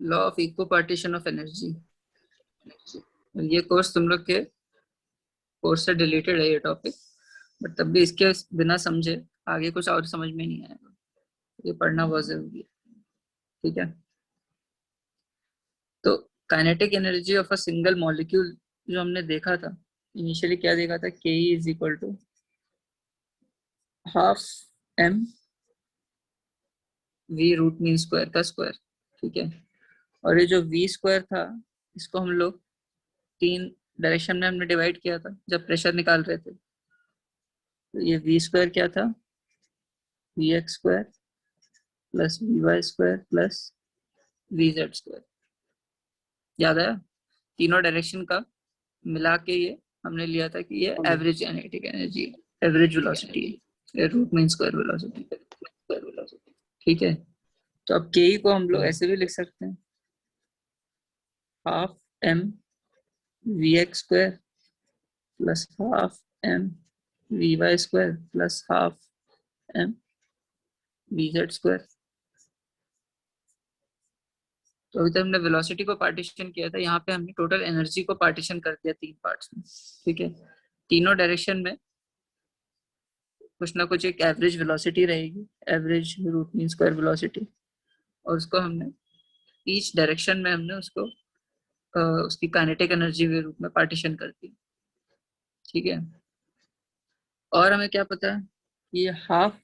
Law of equal partition of energy. ये course तुम लोग के कोर्स से डिलीटेड है ये टॉपिक, बट तब भी इसके बिना समझे आगे कुछ और समझ में नहीं आएगा। ये पढ़ना बहुत जरूरी है, ठीक है। तो kinetic energy of a single molecule जो हमने देखा था इनिशियली, क्या देखा था, K is equal to half M V root mean square का स्क्वायर, ठीक है। और ये जो वी स्क्वायर था इसको हम लोग तीन डायरेक्शन में हमने डिवाइड किया था जब प्रेशर निकाल रहे थे। तो ये वी स्क्वायर क्या था, V X square plus V Y square plus V Z square. याद आया? तीनों डायरेक्शन का मिला के ये हमने लिया था कि ये average kinetic energy, average velocity है, रूट मीन स्क्वायर वेलोसिटी, ठीक है। तो अब के को हम लोग ऐसे भी लिख सकते हैं, half M V X square plus half M V Y square plus half M V Z square. तो अभी तक हमने वेलोसिटी को पार्टीशन किया था, यहाँ पे हमने टोटल एनर्जी को पार्टीशन कर दिया तीन पार्ट्स में, ठीक है। तीनों डायरेक्शन में कुछ ना कुछ एक एवरेज वेलोसिटी रहेगी, average root mean square velocity, और उसको हमने ईच डायरेक्शन में हमने उसको उसकी काइनेटिक एनर्जी के रूप में पार्टीशन कर दी, ठीक है। और हमें क्या पता है कि ये half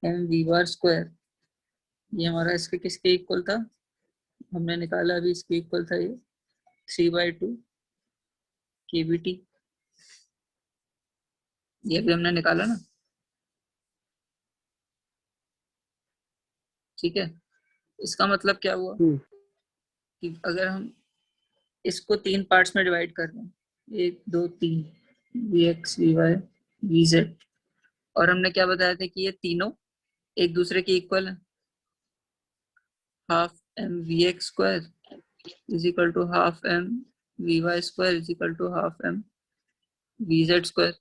M V bar square ये हमारा इसके किसके इक्वल था, हमने निकाला अभी, इसके इक्वल था ये 3/2 KBT। ये भी हमने निकाला ना, ठीक है। इसका मतलब क्या हुआ कि अगर हम इसको तीन पार्ट्स में डिवाइड कर दें, 1 2 3, V X V Y V Z, और हमने क्या बताया था कि ये तीनों एक दूसरे के इक्वल है, half M V X square is equal to half M V Y square is equal to half M V Z square.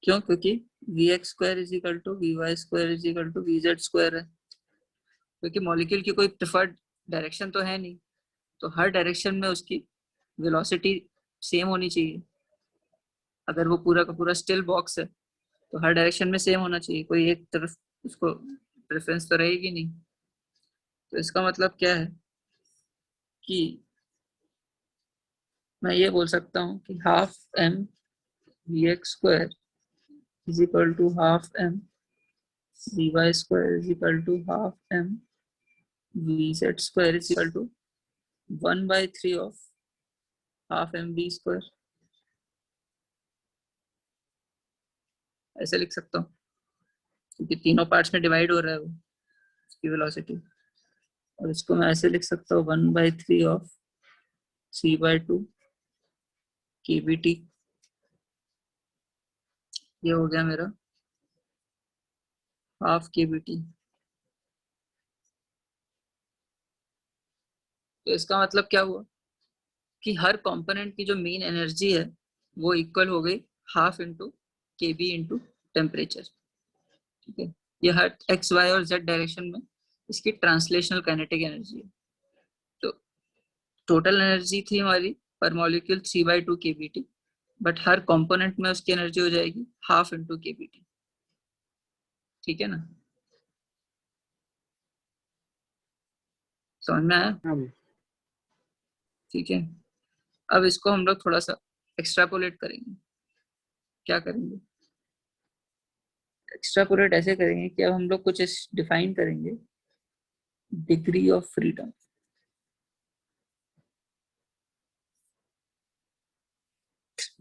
क्यों? क्योंकि V X square is equal to V Y square is equal to V Z square है, क्योंकि molecule की कोई preferred direction तो है नहीं, तो हर डायरेक्शन में उसकी वेलोसिटी सेम होनी चाहिए। अगर वो पूरा का पूरा स्टिल बॉक्स है तो हर डायरेक्शन में सेम होना चाहिए, कोई एक तरफ उसको प्रेफरेंस तो रहेगी नहीं। तो इसका मतलब क्या है कि मैं ये बोल सकता हूँ कि half M V X square is equal to half M V Y square is equal to half M V Z square is equal to 1/3 of half M V square. ऐसे लिख सकता हूँ क्योंकि तीनों पार्ट्स में डिवाइड हो रहा है वो उसकी वेलोसिटी। और इसको मैं ऐसे लिख सकता हूँ 1/3 ऑफ 3/2 KBT। ये हो गया मेरा हाफ KBT। तो इसका मतलब क्या हुआ कि हर कंपोनेंट की जो मेन एनर्जी है वो इक्वल हो गई half into KB into temperature, ठीक है। ये हर एक्स वाई और जेड डायरेक्शन में इसकी ट्रांसलेशनल काइनेटिक एनर्जी है। तो टोटल एनर्जी थी हमारी पर molecule 3/2 KBT, but her component में उसकी एनर्जी हो जाएगी हाफ इंटू KBT, ठीक है ना? समझ में आया? ठीक है। अब इसको हम लोग थोड़ा सा एक्स्ट्रापोलेट करेंगे। क्या करेंगे? एक्स्ट्रापोलेट ऐसे करेंगे कि अब हम लोग कुछ डिफाइन करेंगे, degree of freedom.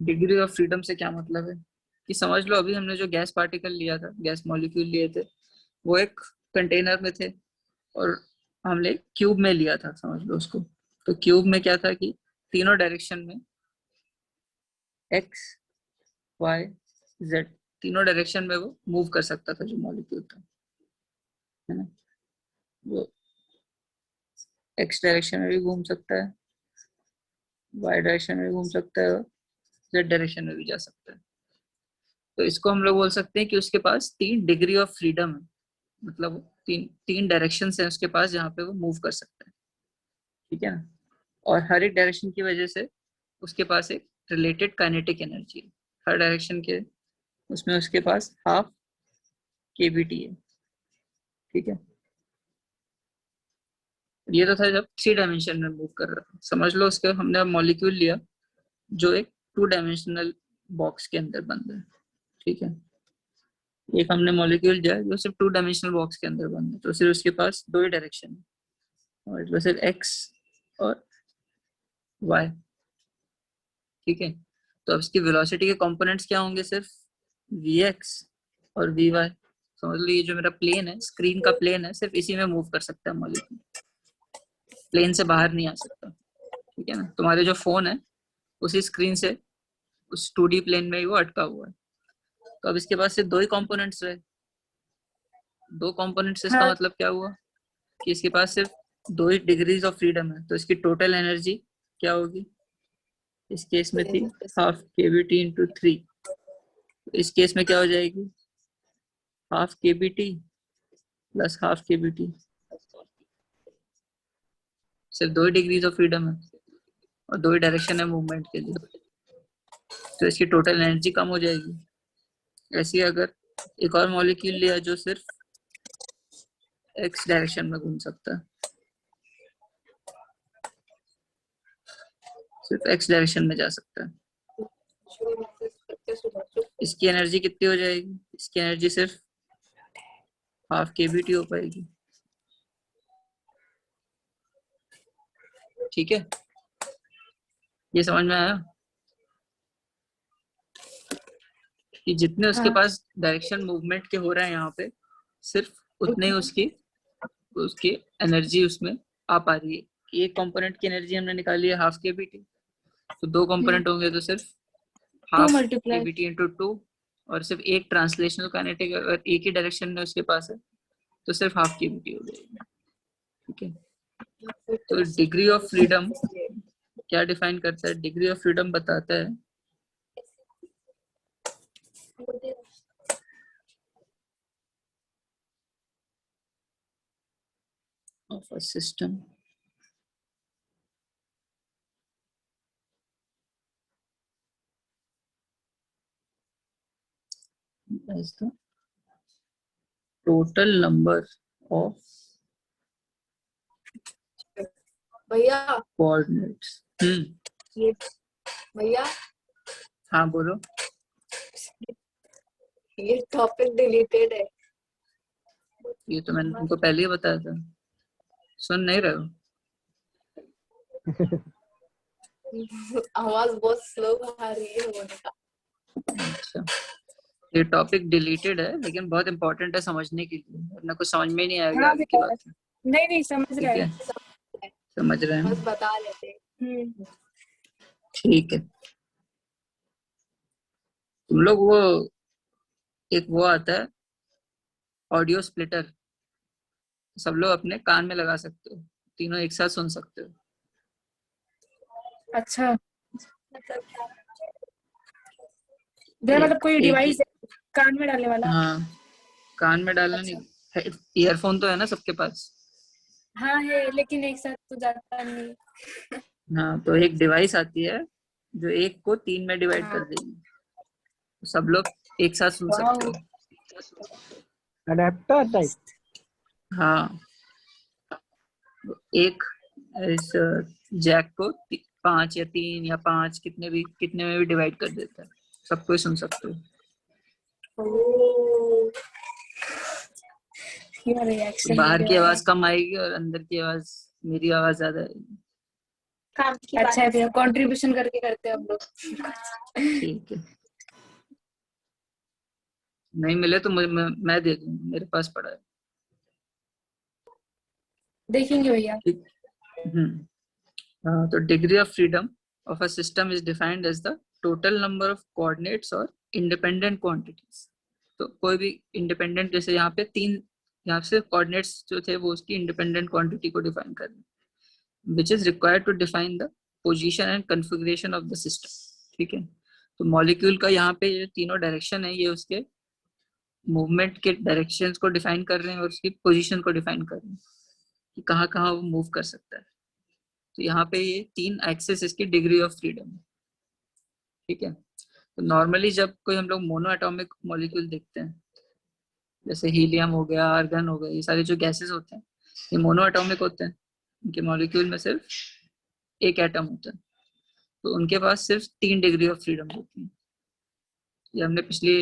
Degree of freedom से क्या मतलब है कि समझ लो अभी हमने जो गैस पार्टिकल लिया था, गैस मॉलिक्यूल लिए थे, वो एक कंटेनर में थे और हमने क्यूब में लिया था, समझ लो उसको। तो क्यूब में क्या था कि तीनों डायरेक्शन में एक्स वाई जेड तीनों डायरेक्शन में वो मूव कर सकता था जो मॉलिक्यूल था, है ना। वो एक्स डायरेक्शन में भी घूम सकता है, वाई डायरेक्शन में भी घूम सकता है, और जेड डायरेक्शन में भी जा सकता है। तो इसको हम लोग बोल सकते हैं कि उसके पास 3 डिग्री ऑफ फ्रीडम है, मतलब तीन तीन डायरेक्शन है उसके पास जहाँ पे वो मूव कर सकता है, ठीक है ना। और हर एक डायरेक्शन की वजह से उसके पास एक रिलेटेड काइनेटिक एनर्जी है, हर डायरेक्शन के उसमें उसके पास हाफ केबीटी है, ठीक है। ये तो था जब 3 डायमेंशन में मूव कर रहा था। समझ लो उसके हमने मॉलिक्यूल लिया जो एक 2 डायमेंशनल बॉक्स के अंदर बंद है, ठीक है। एक हमने मॉलिक्यूल लिया जो सिर्फ 2 डायमेंशनल बॉक्स के अंदर बंद है, तो सिर्फ उसके पास 2 ही डायरेक्शन है, और सिर्फ एक्स और वाई, ठीक है। तो अब इसकी वेलोसिटी के कंपोनेंट्स क्या होंगे, सिर्फ वी एक्स और वी वाई। समझ लो ये जो मेरा प्लेन है, स्क्रीन का प्लेन है, सिर्फ इसी में मूव कर सकता है मॉलिक्यूल, प्लेन से बाहर नहीं आ सकता, ठीक है ना। तुम्हारे जो फोन है उसी स्क्रीन से उस 2D प्लेन में ही वो अटका हुआ है। तो अब इसके पास सिर्फ 2 ही कंपोनेंट्स रहे, 2 कंपोनेंट्स, इसका हाँ। मतलब क्या हुआ कि इसके पास सिर्फ 2 ही डिग्रीज ऑफ फ्रीडम है, तो इसकी टोटल एनर्जी क्या होगी, इस केस में थी हाफ केबीटी इंटू 3, इस केस में क्या हो जाएगी, half KBT plus half KBT, सिर्फ 2 ही डिग्रीज ऑफ फ्रीडम है और 2 ही डायरेक्शन है मूवमेंट के लिए, तो इसकी टोटल एनर्जी कम हो जाएगी। ऐसे अगर एक और मॉलिक्यूल लिया जो सिर्फ एक्स डायरेक्शन में घूम सकता है, सिर्फ एक्स डायरेक्शन में जा सकता है, इसकी एनर्जी कितनी हो जाएगी, इसकी एनर्जी सिर्फ हाफ केबीटी हो पाएगी, ठीक है। ये समझ में आया कि जितने उसके हाँ। पास डायरेक्शन मूवमेंट के हो रहे हैं यहाँ पे, सिर्फ उतने ही उसकी उसकी एनर्जी उसमें आ पा रही है कि एक कंपोनेंट की एनर्जी हमने निकाली है हाफ केबीटी, तो 2 कंपोनेंट होंगे तो सिर्फ 2 हाफ मल्टीप्लाई। केबीटी इंटू 2, और सिर्फ एक ट्रांसलेशनल काइनेटिक अगर एक ही डायरेक्शन में उसके पास है तो सिर्फ हाफ केबीटी हो जाएगी, ठीक है। तो डिग्री ऑफ फ्रीडम क्या डिफाइन करता है, डिग्री ऑफ फ्रीडम बताता है of a system as the total number of भैया coordinates। ये भैया हाँ बोलो। ये टॉपिक डिलीटेड है। ये तो मैंने तुमको पहले ही बताया था, सुन नहीं रहे हो। आवाज बहुत स्लो आ रही है होने का। अच्छा, ये टॉपिक डिलीटेड है लेकिन बहुत इंपॉर्टेंट है समझने के लिए, वरना कुछ समझ में नहीं आएगा हाँ आगे की बात। नहीं समझ ठीक रहा है, है। समझ रहे बस हैं, बता लेते। ठीक है। तुम लोग वो एक वो आता है ऑडियो स्प्लिटर, सब लोग अपने कान में लगा सकते हो, तीनों एक साथ सुन सकते हो। अच्छा, मतलब कोई डिवाइस कान में डालने वाला। हाँ, कान में डालना अच्छा। नहीं, ईयरफोन तो है ना सबके पास। हाँ है, लेकिन एक साथ तो जाता नहीं। हाँ, तो एक डिवाइस आती है जो एक को 3 में डिवाइड हाँ। कर देगी, तो सब लोग एक साथ सुन सकते हो। Adapter type. हाँ, एक इस जैक को 5 या 3 या 5 कितने में भी डिवाइड कर देता है, सबको ही सुन सकते हो। तो बाहर की आवाज कम आएगी और अंदर की आवाज, मेरी आवाज ज्यादा आएगी। अच्छा है, कंट्रीब्यूशन करके करते हैं हम लोग। ठीक है, नहीं मिले तो मैं दे दूंगा, मेरे पास पड़ा है। देखेंगे भैया। तो degree of freedom of a system is defined as the total number of coordinates और इंडिपेंडेंट क्वांटिटीज। तो कोई भी इंडिपेंडेंट, जैसे यहाँ पे 3, यहाँ से कोऑर्डिनेट्स जो थे वो उसकी इंडिपेंडेंट क्वांटिटी को डिफाइन कर रहे हैं, which is required to define the position and configuration of the system, ठीक है। तो मॉलिक्यूल का यहाँ पे ये तीनों डायरेक्शन है, ये उसके मूवमेंट के डायरेक्शंस को डिफाइन कर रहे हैं और उसकी पोजीशन को डिफाइन कर रहे हैं कि कहाँ कहाँ वो मूव कर सकता है। तो यहाँ पे ये 3 एक्सेस इसकी डिग्री ऑफ फ्रीडम है, ठीक है। तो नॉर्मली जब कोई हम लोग मोनो एटॉमिक मॉलिक्यूल देखते हैं, जैसे हीलियम हो गया, आर्गन हो गया, ये सारे जो गैसेस होते हैं ये मोनो एटॉमिक होते हैं, इनके मॉलिक्यूल में सिर्फ एक एटम होता है, तो उनके पास सिर्फ 3 डिग्री ऑफ फ्रीडम होती है। ये हमने पिछले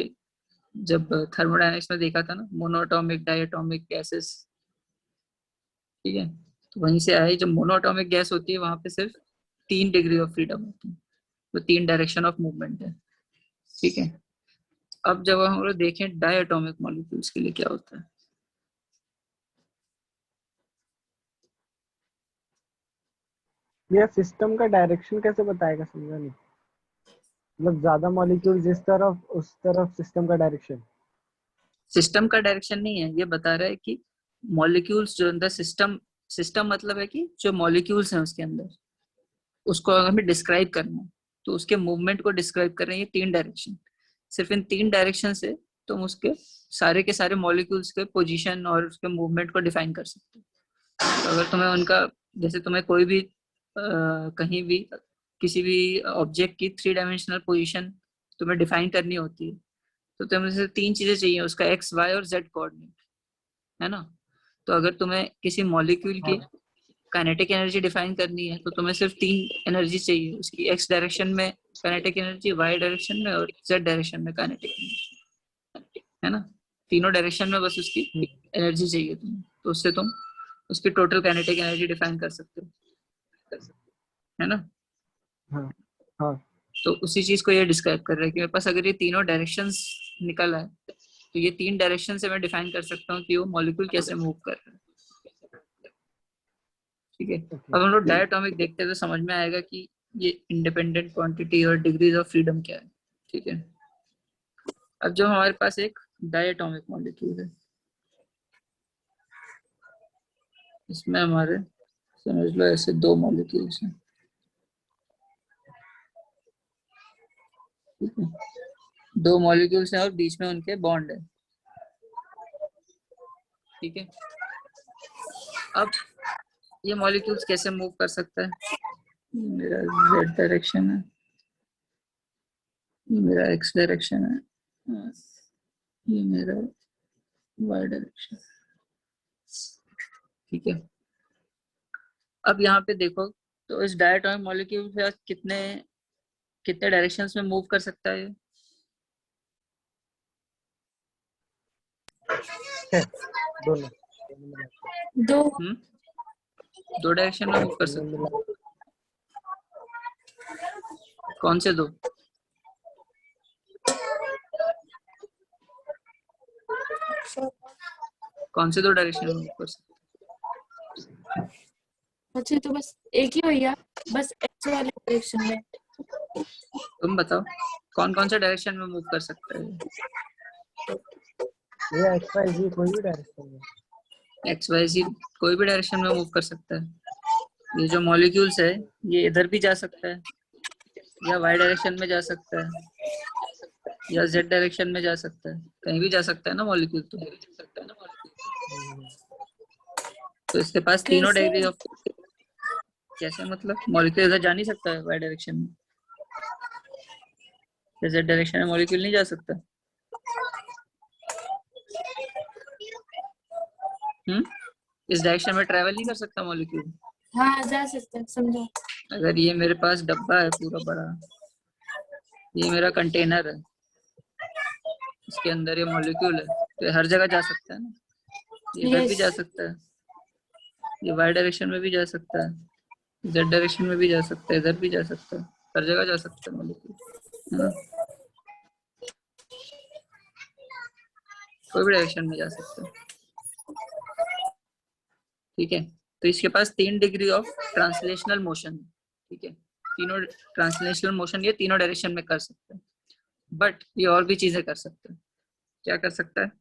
जब थर्मोडायनेमिक्स में देखा था ना, मोनोएटॉमिक, डायटॉमिक गैसेस, ठीक है। तो वहीं से आए, जब मोनोएटॉमिक गैस होती है वहां पे सिर्फ 3 डिग्री ऑफ फ्रीडम होती है, तो 3 डायरेक्शन ऑफ मूवमेंट है, ठीक है। अब जब हम लोग देखें डायटॉमिक मॉलिक्यूल्स के लिए क्या होता है, ये सिस्टम का डायरेक्शन कैसे बताएगा, समझा नहीं। मतलब ज्यादा मॉलिक्यूल जिस तरफ उस तरफ सिस्टम का डायरेक्शन। सिस्टम का डायरेक्शन नहीं है, ये बता रहा है कि मॉलिक्यूल्स जो अंदर सिस्टम मतलब है कि जो मॉलिक्यूल्स हैं उसके अंदर, उसको अगर हमें डिस्क्राइब करना है तो उसके मूवमेंट को डिस्क्राइब कर रहे हैं ये 3 डायरेक्शन। सिर्फ इन 3 डायरेक्शन से तुम उसके सारे के सारे मॉलिक्यूल्स के पोजीशन और उसके मूवमेंट को डिफाइन कर सकते हो। तो अगर तुम्हें उनका, जैसे तुम्हें कोई भी कहीं भी किसी भी ऑब्जेक्ट की 3 डायमेंशनल पोजीशन तुम्हें डिफाइन करनी होती है, तो तुम्हें से 3 चीजें चाहिए, उसका एक्स, वाई और जेड कोऑर्डिनेट, है ना। तो अगर तुम्हें किसी मॉलिक्यूल की काइनेटिक एनर्जी डिफाइन करनी है तो तुम्हें सिर्फ 3 एनर्जी चाहिए, उसकी एक्स डायरेक्शन में काइनेटिक एनर्जी, वाई डायरेक्शन में और जेड डायरेक्शन में काइनेटिक एनर्जी, है ना। तीनों डायरेक्शन में बस उसकी एनर्जी चाहिए तुम्हें, तो उससे तुम उसकी टोटल काइनेटिक एनर्जी डिफाइन कर सकते हो, है ना। हाँ हाँ। तो उसी चीज को ये डिस्क्राइब कर रहा है कि मेरे पास अगर ये तीनों डायरेक्शंस निकल आए तो ये 3 डायरेक्शन से मैं डिफाइन कर सकता हूँ कि वो मॉलिक्यूल कैसे मूव कर रहा है, ठीक है। अब हम लोग डायटॉमिक देखते हैं तो समझ में आएगा कि ये इंडिपेंडेंट क्वांटिटी और डिग्रीज ऑफ फ्रीडम क्या है, ठीक है। अब जो हमारे पास एक डायटॉमिक मॉलिक्यूल है, इसमें हमारे समझ लो ऐसे 2 मॉलिक्यूल्स हैं, ठीक है। 2 मॉलिक्यूल्स हैं और बीच में उनके बॉन्ड है, ठीक है। अब ये मॉलिक्यूल्स कैसे मूव कर सकता है, मेरा जेड डायरेक्शन है, ये मेरा एक्स डायरेक्शन है, ये मेरा वाई डायरेक्शन, ठीक है। अब यहाँ पे देखो तो इस डायटोमिक मॉलिक्यूल से कितने कितने डायरेक्शंस में मूव कर सकता है, दोनों 2 2 डायरेक्शन में मूव कर सकता है। कौन से 2? कौन से 2 डायरेक्शन में मूव कर सकता है? अच्छा, तो बस एक ही भैया, बस एक्स वाले डायरेक्शन में। तुम बताओ कौन कौन से डायरेक्शन में मूव कर सकता है। ये एक्स वाई जी कोई भी डायरेक्शन में, एक्स वाई जी कोई भी डायरेक्शन में मूव कर सकता है। ये जो मॉलिक्यूल्स है ये इधर भी जा सकता है, या वाई डायरेक्शन में जा सकता है, या जेड डायरेक्शन में जा सकता है, कहीं भी जा सकता है ना मॉलिक्यूल। तो इसके पास तीनों कैसे? डिग्री ऑफ, कैसे मतलब मॉलिक्यूल इधर जा नहीं सकता है वाई डायरेक्शन में, या जेड डायरेक्शन में मॉलिक्यूल नहीं जा सकता। इस डायरेक्शन में ट्रैवल नहीं कर सकता मॉलिक्यूल। हाँ, जा सकते हैं, समझो। अगर ये मेरे पास डब्बा है पूरा बड़ा, ये मेरा कंटेनर है, इसके अंदर ये मॉलिक्यूल है, तो ये हर जगह जा सकता है ना। ये इधर भी जा सकता है, ये वाई डायरेक्शन में भी जा सकता है, जेड डायरेक्शन में भी जा सकता है, इधर भी जा सकता है, हर जगह जा सकता है मॉलिक्यूल, है ना। कोई भी डायरेक्शन में जा सकता है, ठीक है। तो इसके पास 3 डिग्री ऑफ ट्रांसलेशनल मोशन, ठीक है। तीनों ट्रांसलेशनल मोशन ये तीनों डायरेक्शन में कर सकते हैं, बट ये और भी चीजें कर सकते हैं। क्या कर सकता है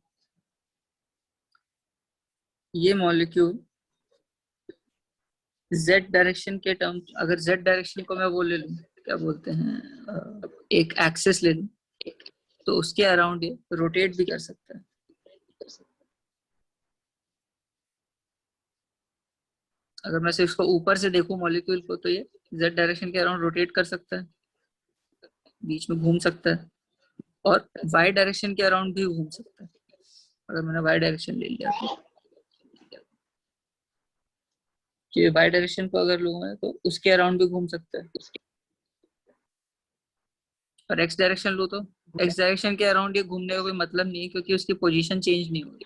ये मॉलिक्यूल, जेड डायरेक्शन के टर्म, अगर जेड डायरेक्शन को मैं वो ले लूं, क्या बोलते हैं, एक एक्सिस ले लूं, तो उसके अराउंड ये रोटेट भी कर सकता है। अगर मैं सिर्फ इसको ऊपर से देखूं मॉलिक्यूल को, तो ये z डायरेक्शन के अराउंड रोटेट कर सकता है, बीच में घूम सकता है, और y डायरेक्शन के अराउंड भी घूम सकता है। अगर मैंने y डायरेक्शन ले लिया तो ये y डायरेक्शन को अगर लूंगा तो उसके अराउंड भी घूम सकता है, और x डायरेक्शन लो तो x डायरेक्शन के अराउंड ये घूमने का कोई मतलब नहीं है, क्योंकि उसकी पोजीशन चेंज नहीं हो रही।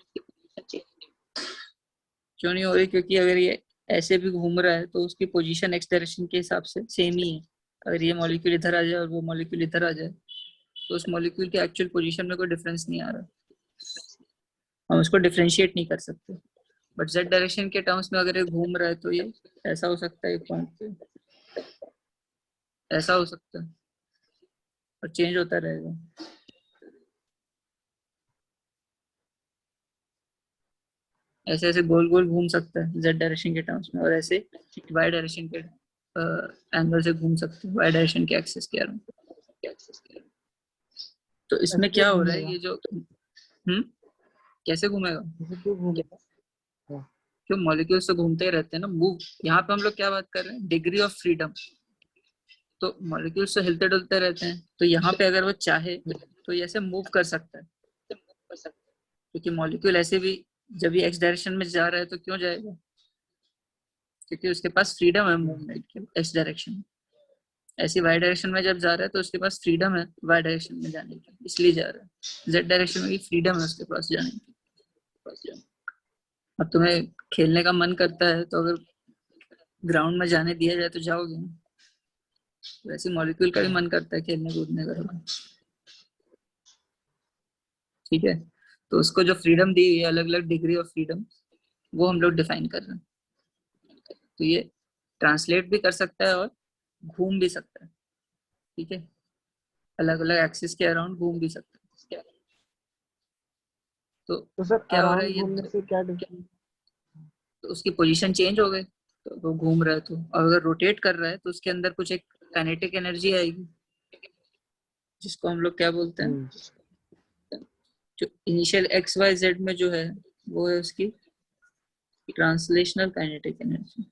क्यों नहीं हो रही? क्योंकि अगर ये ऐसे भी घूम रहा है तो उसकी पोजीशन x डायरेक्शन के हिसाब से सेम ही है। अगर ये मॉलिक्यूल इधर आ जाए और वो मॉलिक्यूल इधर आ जाए तो उस मॉलिक्यूल के एक्चुअल पोजीशन में कोई डिफरेंस नहीं आ रहा, हम उसको डिफरेंशिएट नहीं कर सकते। बट z डायरेक्शन के टर्म्स में अगर ये घूम रहा है तो ये ऐसा हो सकता है, एक पॉइंट पे ऐसा हो सकता है, और चेंज होता रहेगा। ऐसे ऐसे गोल गोल घूम सकता है z डायरेक्शन के टर्म्स में, और ऐसे y डायरेक्शन के एंगल से घूम सकते हैं, y डायरेक्शन के एक्सिस के अराउंड। तो इसमें ऐसे क्या क्यों हो रहा है, घूमेगा? ये जो कैसे घूमेगा? ऐसे क्यों घूमेगा? क्यों? मॉलिक्यूल्स तो घूमते ही रहते हैं ना, मूव। यहाँ पे हम लोग क्या बात कर रहे हैं? Degree of freedom. तो मॉलिक्यूल्स तो हिलते डुलते रहते हैं, तो यहाँ पे अगर वो चाहे तो ये ऐसे मूव कर सकता है, क्योंकि मॉलिक्यूल ऐसे भी जब ये एक्स डायरेक्शन में जा रहा है तो क्यों जाएगा? क्योंकि उसके पास फ्रीडम है मूवमेंट की एक्स डायरेक्शन में। ऐसी वाई डायरेक्शन में जब जा रहा है तो उसके पास फ्रीडम है वाई डायरेक्शन में जाने की, इसलिए जा रहा है। जेड डायरेक्शन में भी फ्रीडम है उसके पास जाने की। अब तुम्हें खेलने का मन करता है तो अगर ग्राउंड में जाने दिया जाए तो जाओगे ना। वैसे मॉलिक्यूल का भी मन करता है खेलने कूदने का। ठीक है, तो उसको जो फ्रीडम दी हुई है, अलग अलग डिग्री ऑफ फ्रीडम, वो हम लोग डिफाइन कर रहे हैं। तो ये ट्रांसलेट भी कर सकता है और घूम भी सकता है। ठीक है, अलग अलग एक्सिस के अराउंड घूम भी सकता है। तो सर क्या हो रहा है अराउंड ये? घूमने से क्या डिफरेंस? तो उसकी पोजीशन चेंज हो गई, तो वो घूम रहा है। तो अगर रोटेट कर रहा है तो उसके अंदर कुछ एक काइनेटिक एनर्जी आएगी, जिसको हम लोग क्या बोलते हैं? जो इनिशियल एक्स वाई जेड में जो है वो है उसकी ट्रांसलेशनल काइनेटिक एनर्जी।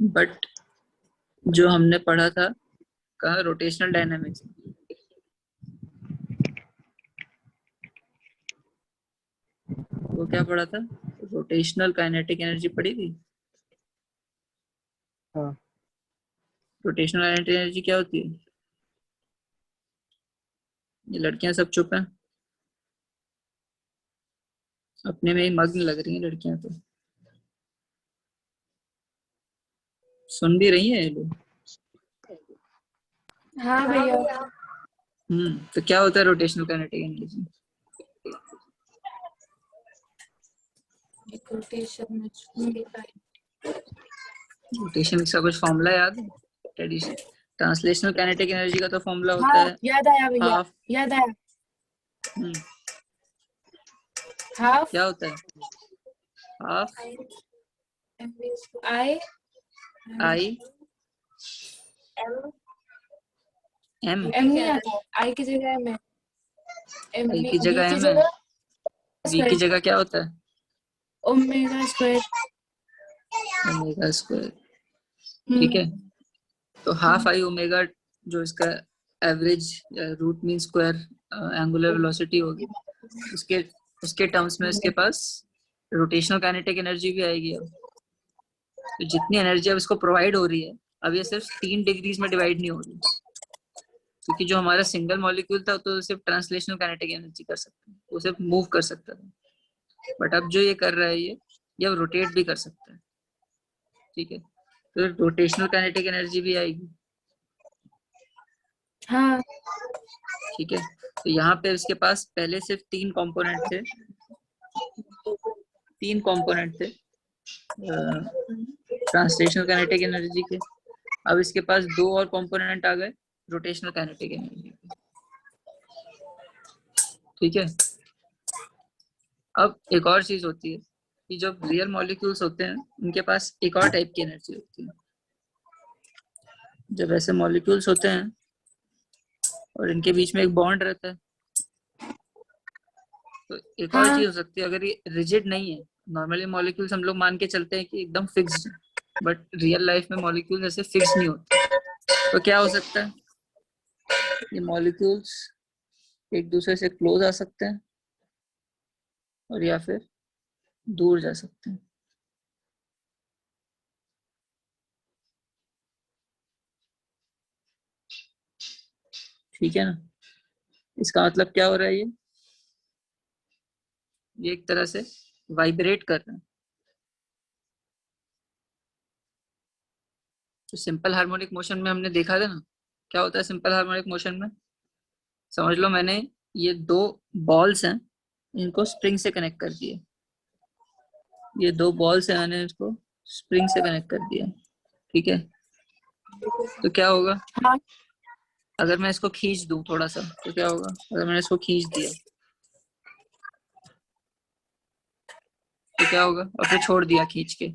बट जो हमने पढ़ा था कहा, रोटेशनल डायनामिक्स, वो क्या पढ़ा था? रोटेशनल काइनेटिक एनर्जी पढ़ी थी। हाँ। रोटेशनल काइनेटिक एनर्जी क्या होती है? ये लड़कियां सब चुप हैं, अपने में ही मग्न लग रही हैं लड़कियां। तो सुन भी रही हैं ये लोग? हाँ भैया। तो क्या होता है रोटेशनल काइनेटिक एनर्जी? रोटेशन का कुछ फॉर्मूला याद है? ट्रांसलेशनल काइनेटिक एनर्जी का तो फॉर्मूला होता हाँ है याद आया भैया, हाफ। याद आया। हाफ क्या होता है? Half I I M. M नहीं आता है, आई की जगह एम है, एम आई बी की जगह की एम है, जगह वी की जगह क्या होता है? Omega square. Omega square. ठीक है, तो हाफ आई ओमेगा जो इसका average root mean square angular velocity होगी, उसके उसके टर्म्स में इसके पास रोटेशनल काइनेटिक एनर्जी भी आएगी। अब तो जितनी एनर्जी अब इसको प्रोवाइड हो रही है, अब ये सिर्फ 3 डिग्रीज में डिवाइड नहीं हो रही, क्योंकि जो हमारा सिंगल मॉलिक्यूल था तो सिर्फ ट्रांसलेशनल काइनेटिक एनर्जी कर सकता है, वो सिर्फ मूव कर सकता था। बट अब जो ये कर रहा है ये अब रोटेट भी कर सकता है। ठीक है, तो रोटेशनल काइनेटिक एनर्जी भी आएगी। हाँ ठीक है, तो यहाँ पे इसके पास पहले सिर्फ 3 कंपोनेंट थे, 3 कंपोनेंट थे ट्रांसलेशनल काइनेटिक एनर्जी के। अब इसके पास 2 और कंपोनेंट आ गए रोटेशनल काइनेटिक एनर्जी के। ठीक है, अब एक और चीज होती है कि जब रियल मॉलिक्यूल्स होते हैं उनके पास एक और टाइप की एनर्जी होती है, जब ऐसे मॉलिक्यूल्स होते हैं और इनके बीच में एक बॉन्ड रहता है, तो एक और हाँ चीज हो सकती है, अगर ये रिजिड नहीं है, नॉर्मली मॉलिक्यूल्स हम लोग मान के चलते हैं कि एकदम फिक्स्ड, बट रियल लाइफ में मॉलिक्यूल्स ऐसे फिक्स नहीं होते, तो क्या हो सकता है, ये मॉलिक्यूल्स एक दूसरे से क्लोज आ सकते हैं और या फिर दूर जा सकते हैं। ठीक है ना, इसका मतलब क्या हो रहा है, ये एक तरह से वाइब्रेट कर रहे हैं। तो सिंपल हार्मोनिक मोशन में हमने देखा था ना, क्या होता है सिंपल हार्मोनिक मोशन में, समझ लो मैंने ये दो बॉल्स हैं, इनको स्प्रिंग से कनेक्ट कर दिया, ये दो बॉल्स हैं, मैंने इसको स्प्रिंग से कनेक्ट कर दिया, ठीक है। तो क्या होगा, हाँ अगर मैं इसको खींच दूं थोड़ा सा, तो क्या होगा, अगर मैंने इसको खींच दिया तो क्या होगा, और फिर छोड़ दिया खींच के,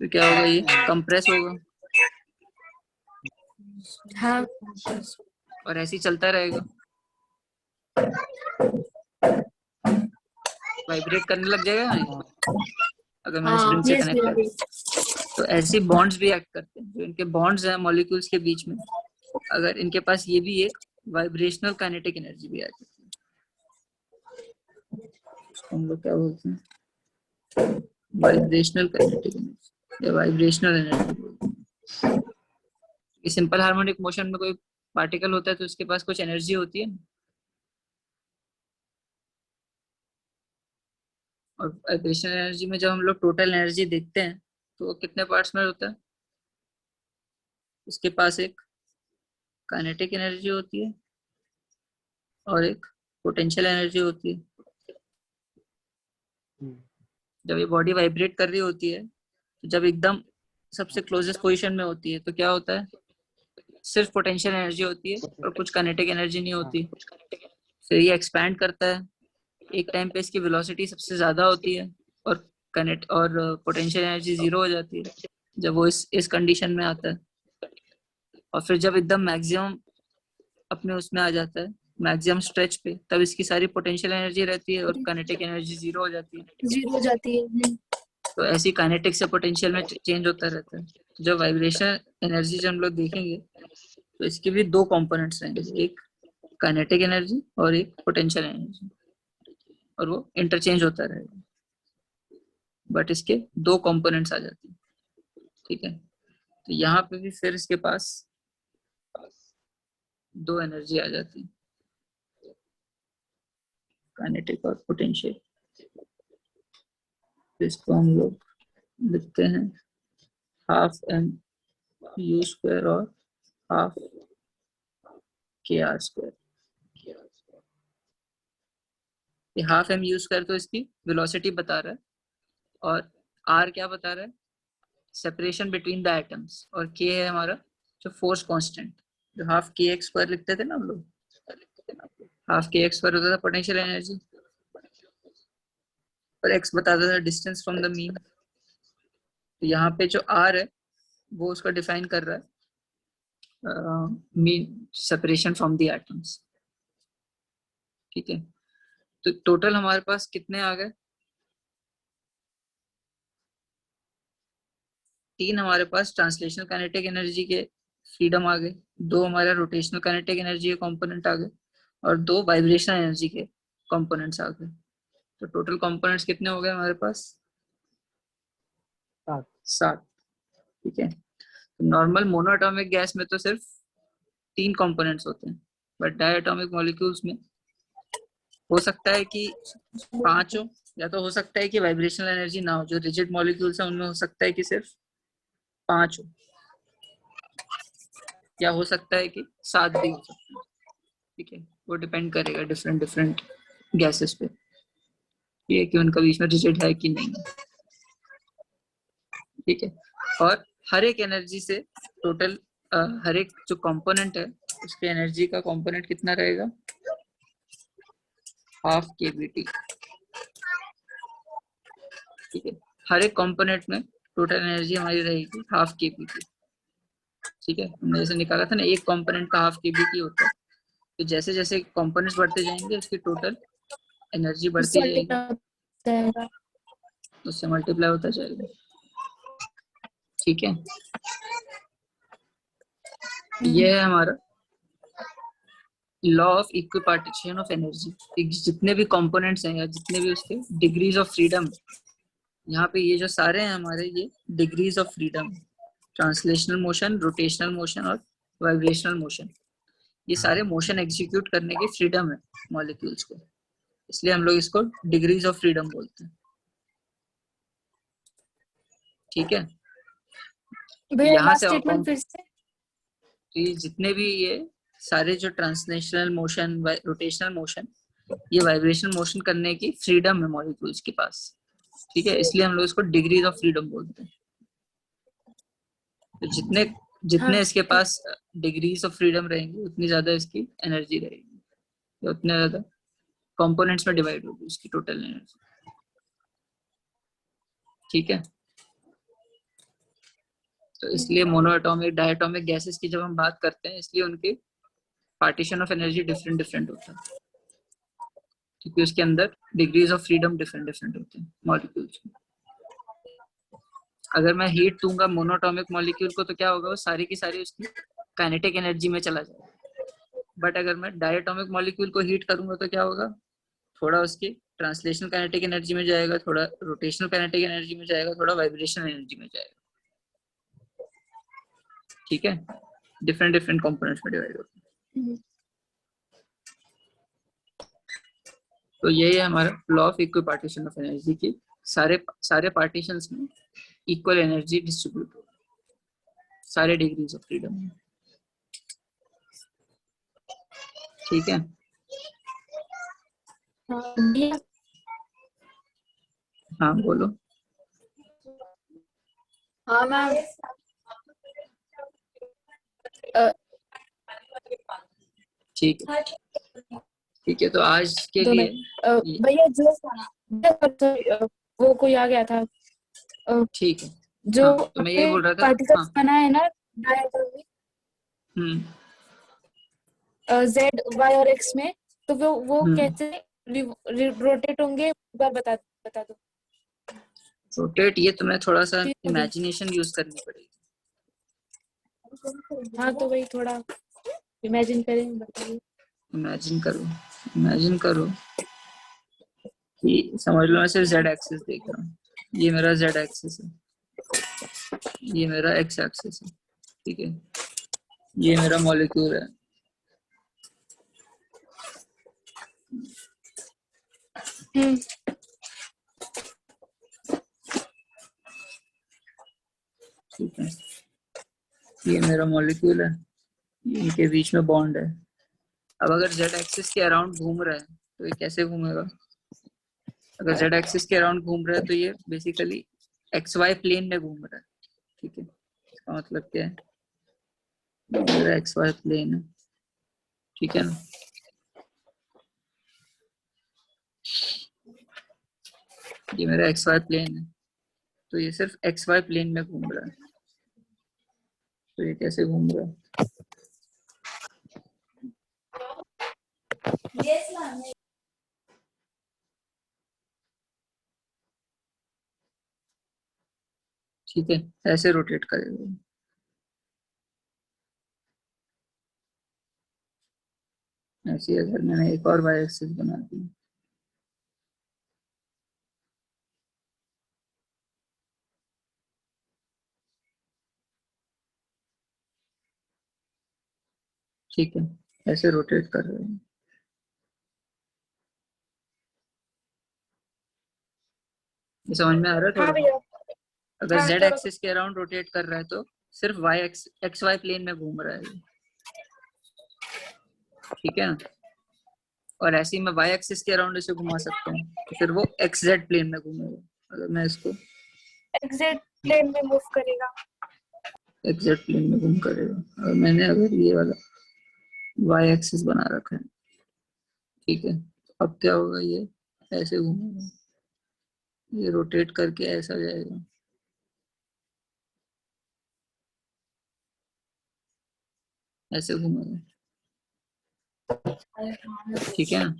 तो क्या होगा, ये कंप्रेस होगा हाँ और ऐसे ही चलता रहेगा, वाइब्रेट करने लग जाएगा नहीं, अगर मैंने हाँ स्प्रिंग से ये कनेक्ट कर दिया। तो ऐसी बॉन्ड्स भी एक्ट करते हैं, जो इनके बॉन्ड्स हैं मॉलिक्यूल्स के बीच में, अगर इनके पास ये भी एक वाइब्रेशनल काइनेटिक एनर्जी भी आ जाती है, हम लोग क्या बोलते हैं, वाइब्रेशनल काइनेटिक एनर्जी या वाइब्रेशनल एनर्जी बोलते हैं। सिंपल हार्मोनिक मोशन में कोई पार्टिकल होता है तो उसके पास कुछ एनर्जी होती है ना, और वाइब्रेशनल एनर्जी में जब हम लोग टोटल एनर्जी देखते हैं तो वो कितने पार्ट्स में होता है, उसके पास एक काइनेटिक एनर्जी होती है और एक पोटेंशियल एनर्जी होती है। जब ये बॉडी वाइब्रेट कर रही होती है, तो जब एकदम सबसे क्लोजेस्ट पोजीशन में होती है तो क्या होता है, सिर्फ पोटेंशियल एनर्जी होती है और कुछ काइनेटिक एनर्जी नहीं होती। फिर ये एक्सपैंड करता है, एक टाइम पे इसकी वेलोसिटी सबसे ज्यादा होती है और पोटेंशियल एनर्जी जीरो हो जाती है जब वो इस कंडीशन में आता है। और फिर जब एकदम मैक्सिमम अपने उसमें आ जाता है, मैक्सिमम स्ट्रेच पे, तब इसकी सारी पोटेंशियल एनर्जी रहती है और काइनेटिक एनर्जी जीरो हो जाती है। जीरो हो जाती है। तो ऐसी काइनेटिक से पोटेंशियल में चेंज होता रहता है। जो वाइब्रेशन एनर्जी जो हम लोग देखेंगे तो इसके भी दो कंपोनेंट्स रहेंगे, एक काइनेटिक एनर्जी और एक पोटेंशियल एनर्जी, और वो इंटरचेंज होता रहेगा, बट इसके दो कंपोनेंट्स आ जाते हैं, ठीक है। तो यहाँ पे भी फिर इसके पास दो एनर्जी आ जाती है, काइनेटिक और पोटेंशियल। इसको हम लोग लिखते हैं हाफ एम यू स्क्वायर और हाफ के आर स्क्वायर। ये हाफ एम यू स्क्वायर तो इसकी वेलोसिटी बता रहा है, और आर क्या बता रहा है, सेपरेशन बिटवीन द एटम्स, और के है हमारा जो फोर्स कांस्टेंट, जो हाफ के एक्स स्क्वायर लिखते थे ना हम लोग, हाफ के एक्स स्क्वायर होता था पोटेंशियल एनर्जी, और एक्स बताता था डिस्टेंस फ्रॉम द मीन। तो यहाँ पे जो आर है वो उसका डिफाइन कर रहा है mean separation from the atoms, ठीक है। तो टोटल हमारे पास कितने आ गए, तीन हमारे पास ट्रांसलेशनल काइनेटिक एनर्जी के फ्रीडम आ गए, दो हमारा रोटेशनल काइनेटिक एनर्जी के कंपोनेंट आ गए, और दो वाइब्रेशनल एनर्जी के कंपोनेंट्स आ गए। तो टोटल कंपोनेंट्स कितने हो गए हमारे पास, सात, ठीक है। तो नॉर्मल मोनोएटॉमिक गैस में तो सिर्फ तीन कंपोनेंट्स होते हैं, बट डायटोमिक मॉलिक्यूल्स में हो सकता है कि पांच हो, या तो हो सकता है कि वाइब्रेशनल एनर्जी ना हो, जो रिजिड मॉलिक्यूल्स है उनमें हो सकता है कि सिर्फ पांच हो, या हो सकता है कि सात भी हो सकता है, ठीक है। वो डिपेंड करेगा डिफरेंट डिफरेंट गैसेस पे, ये कि उनका बीच में रिजिड है कि नहीं, ठीक है। और हर एक एनर्जी से टोटल हर एक जो कंपोनेंट है उसके एनर्जी का कंपोनेंट कितना रहेगा, हाफ के बी टी, ठीक है। हर एक कंपोनेंट में टोटल एनर्जी हमारी रहेगी हाफ केबी की। ठीक है, हमने जैसे निकाला था ना, एक कंपोनेंट का हाफ केबी की होता है, तो जैसे जैसे कंपोनेंट्स बढ़ते जाएंगे उसकी टोटल एनर्जी बढ़ती उससे जाएगी, जाएगा। उससे मल्टीप्लाई होता जाएगा। ठीक है, ये है हमारा law of equipartition of energy. जितने भी कंपोनेंट्स हैं या जितने भी उसके डिग्रीज ऑफ फ्रीडम, यहाँ पे ये जो सारे हैं हमारे, ये degrees of freedom, translational motion, rotational motion और वाइब्रेशनल मोशन, ये सारे मोशन एग्जीक्यूट करने की फ्रीडम है मॉलिक्यूल्स को, इसलिए हम लोग इसको डिग्रीज ऑफ फ्रीडम बोलते हैं। ठीक है, भैया यहाँ लास्ट से स्टेटमेंट फिर से। तो ये जितने भी ये सारे जो ट्रांसलेशनल मोशन, रोटेशनल मोशन, ये वाइब्रेशन मोशन करने की फ्रीडम है मॉलिक्यूल्स के पास। ठीक है, इसलिए हम लोग इसको डिग्रीज ऑफ फ्रीडम बोलते हैं। तो जितने जितने हाँ इसके पास डिग्रीज ऑफ फ्रीडम रहेंगी उतनी ज्यादा इसकी एनर्जी रहेगी, या उतने ज्यादा कंपोनेंट्स में डिवाइड होगी उसकी टोटल एनर्जी। ठीक है, तो इसलिए मोनोएटॉमिक डायटोमिक गैसेस की जब हम बात करते हैं, इसलिए उनकी partition of energy different different होता है, क्योंकि उसके अंदर degrees of freedom different different होते हैं मॉलिक्यूल्स में। अगर मैं हीट दूंगा मोनोटॉमिक मॉलिक्यूल को तो क्या होगा, वो सारी की सारी उसकी काइनेटिक एनर्जी में चला जाएगा। बट अगर मैं डायटोमिक मॉलिक्यूल को हीट करूंगा तो क्या होगा, थोड़ा उसकी ट्रांसलेशनल काइनेटिक एनर्जी में जाएगा, थोड़ा रोटेशनल काइनेटिक एनर्जी में जाएगा, थोड़ा वाइब्रेशनल एनर्जी में जाएगा। ठीक है, डिफरेंट डिफरेंट कंपोनेंट्स में डिवाइड होते हैं। तो यही है हमारा law of equipartition of energy की, सारे पार्टीशंस में इक्वल एनर्जी डिस्ट्रीब्यूट हो, सारे डिग्रीज ऑफ फ्रीडम में। ठीक है, भैया हाँ बोलो। हाँ मैम। ठीक है, ठीक है, तो आज के दो लिए मिनट भैया जो वो कोई आ गया था ठीक है। जो हाँ, तो मैं यही बोल रहा था। पार्टिकल्स हाँ, बना है ना डायग्राम हम्म, में जेड वाई और एक्स में, तो वो हम्म। कैसे रोटेट होंगे, एक बार बता दो। रोटेट, ये तुम्हें थोड़ा सा ठीक है। इमेजिनेशन यूज करनी पड़ेगी। हाँ तो वही थोड़ा इमेजिन करें, बताइए। इमेजिन करो कि समझ लो मैं सिर्फ जेड एक्सिस देख रहा हूँ, ये मेरा जेड एक्सिस है, ये मेरा एक्स एक्सिस है। ठीक है, ये मेरा मॉलिक्यूल है। ठीक है, ये मेरा मॉलिक्यूल है, इनके बीच में बॉन्ड है। अब अगर जेड एक्सिस के अराउंड घूम रहा है तो ये कैसे घूमेगा, अगर जेड एक्सिस के अराउंड घूम रहा है तो ये बेसिकली एक्स वाई प्लेन में घूम रहा है। ठीक है, इसका मतलब क्या है, मेरा एक्स वाई प्लेन है। ठीक है ना, ये मेरा एक्स वाई प्लेन है, तो ये सिर्फ एक्स वाई प्लेन में घूम रहा है। तो ये कैसे घूम रहा है, ठीक है, ऐसे रोटेट करेगा। ऐसे अगर मैंने एक और वाई एक्सिस बना दी, ठीक है, ऐसे रोटेट कर रहे हैं। ये समझ में आ रहा है हाँ थोड़ा। भैया। अगर हाँ जेड थोड़ा एक्सिस के अराउंड रोटेट कर रहा है तो सिर्फ वाई एक्स वाई प्लेन में घूम रहा है ये। ठीक है ना, और ऐसे ही मैं वाई एक्सिस के अराउंड इसे घुमा सकता हूँ, तो फिर वो एक्स जेड प्लेन में घूमेगा। अगर मैं इसको एग्जैक्ट प्लेन में मूव करेगा। एक्स जेड प्लेन में घूम करेगा, और मैंने अगर ये वाला वाई एक्सिस बना रखा है, ठीक है, तो अब क्या होगा, ये ऐसे घूमेगा, ये रोटेट करके ऐसा जाएगा, ऐसे घूमेगा, ठीक है ना।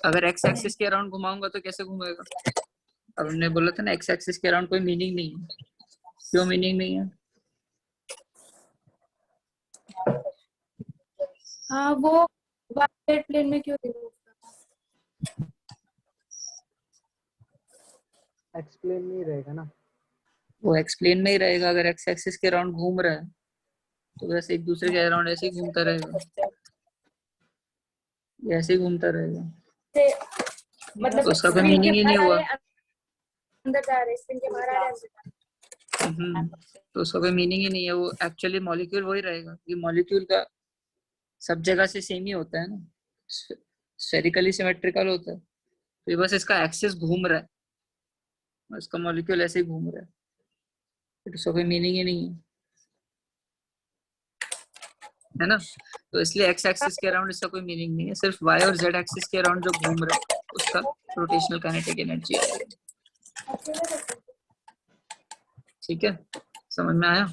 अगर एक्स एक्सिस के अराउंड घुमाऊंगा तो कैसे घूमेगा? अब हमने बोला था ना एक्स एक्सिस के अराउंड कोई मीनिंग नहीं है। क्यों मीनिंग नहीं है? हाँ वो वाइट प्लेन में क्यों रिमूव करना? एक्सप्लेन नहीं रहेगा ना। वो एक्सप्लेन में ही रहेगा। अगर एक्स एक्सिस के अराउंड घूम रहा है तो बस एक दूसरे के अराउंड ऐसे ही घूमता रहेगा, ये ऐसे ही घूमता रहेगा, मतलब तो उसका कोई स्क्रीन के मीनिंग ही नहीं बाहर आ हुआ। रहे हैं, अंदर जा रहे हैं, स्क्रीन के बाहर आ रहे हैं, अंदर जा रहे हैं। तो उसका कोई मीनिंग ही नहीं है। वो एक्चुअली मॉलिक्यूल वही रहेगा। ये मॉलिक्यूल का सब जगह से सेम ही होता है ना, स्फेरिकली सिमेट्रिकल होता है। तो ये बस इसका एक्सिस घूम रहा है, इसका मॉलिक्यूल ऐसे ही घूम रहा है, तो उसका कोई मीनिंग ही नहीं है ना। तो इसलिए एक्स एक्सिस के अराउंड इसका कोई मीनिंग नहीं है। सिर्फ वाई और जेड एक्सिस के अराउंड जो घूम रहा है उसका रोटेशनल काइनेटिक एनर्जी आएगी। ठीक है, समझ में आया?